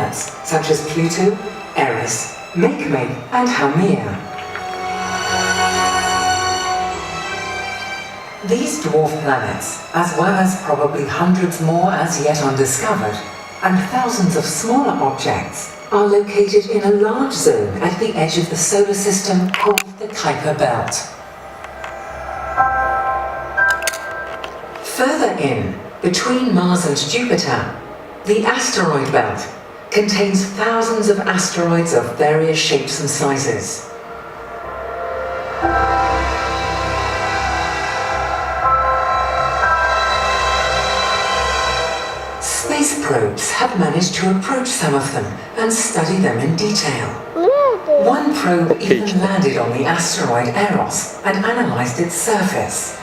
planets such as Pluto, Eris, Makemake and Haumea. These dwarf planets, as well as probably hundreds more as yet undiscovered, and thousands of smaller objects, are located in a large zone at the edge of the solar system called the Kuiper Belt. Further in, between Mars and Jupiter, the asteroid belt contains thousands of asteroids of various shapes and sizes. Space probes have managed to approach some of them and study them in detail. One probe even landed on the asteroid Eros and analyzed its surface.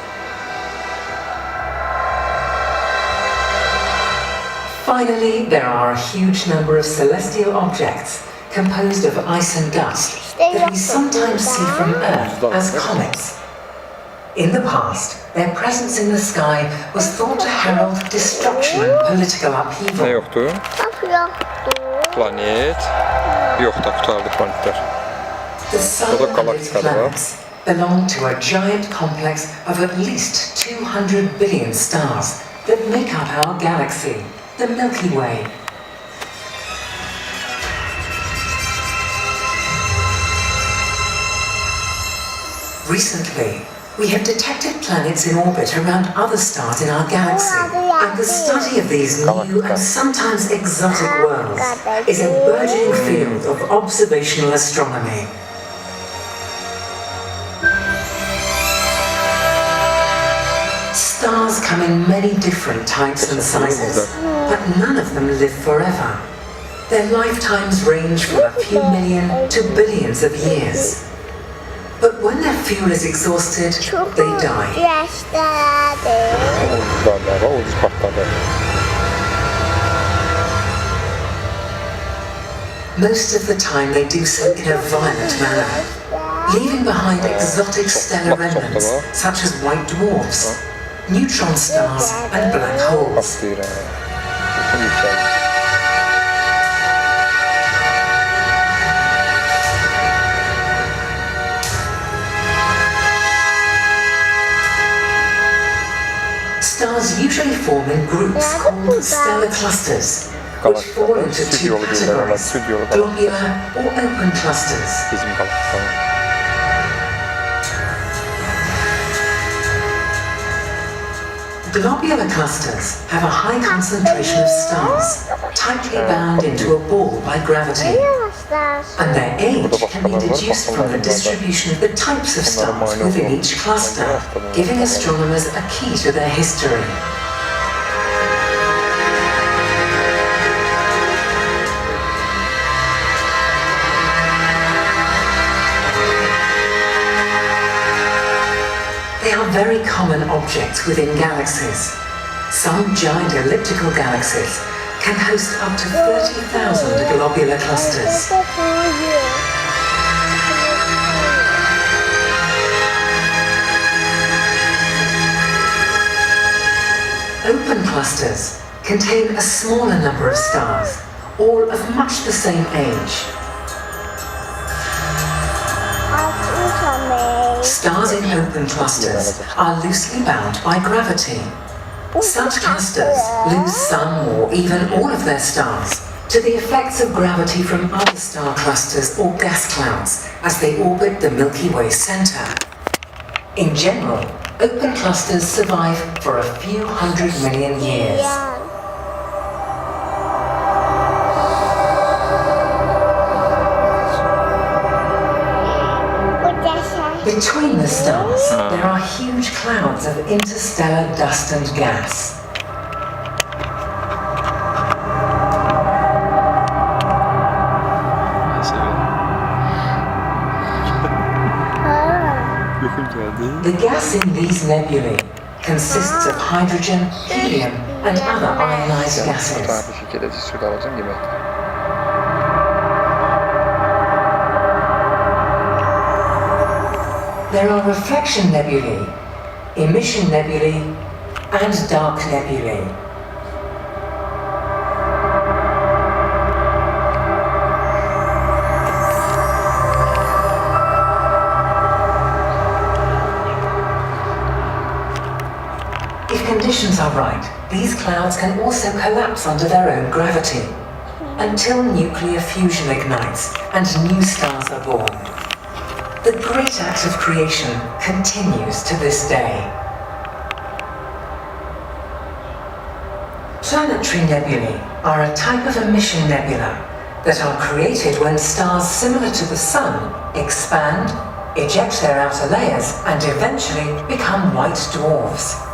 Finally, there are a huge number of celestial objects composed of ice and dust that we sometimes see from Earth as comets. In the past, their presence in the sky was thought to herald destruction and political upheaval. Ne yoktu? Planet. Yoktu kurtardı planetler. The sun and its planets belong to a giant complex of at least 200 billion stars that make up our galaxy, the Milky Way. Recently, we have detected planets in orbit around other stars in our galaxy, and the study of these new and sometimes exotic worlds is a burgeoning field of observational astronomy. Stars come in many different types and sizes, but none of them live forever. Their lifetimes range from a few million to billions of years. But when their fuel is exhausted, they die. Most of the time they do so in a violent manner, leaving behind exotic stellar remnants such as white dwarfs, neutron stars and black holes. Stars usually form in groups called stellar clusters, which fall into two categories, globular or open clusters. Globular clusters have a high concentration of stars, tightly bound into a ball by gravity, and their age can be deduced from the distribution of the types of stars within each cluster, giving astronomers a key to their history. They are very common objects within galaxies. Some giant elliptical galaxies can host up to 30,000 globular clusters. Open clusters contain a smaller number of stars, all of much the same age. Stars in open clusters are loosely bound by gravity. Such clusters lose some or even all of their stars to the effects of gravity from other star clusters or gas clouds as they orbit the Milky Way center. In general, open clusters survive for a few 100 million years. Between the stars, there are huge clouds of interstellar dust and gas. The gas in these nebulae consists of hydrogen, helium, and other ionized gases. There are reflection nebulae, emission nebulae, and dark nebulae. clouds can also collapse under their own gravity, until nuclear fusion ignites and new stars are born. The great act of creation continues to this day. Planetary nebulae are a type of emission nebula that are created when stars similar to the Sun expand, eject their outer layers, and eventually become white dwarfs.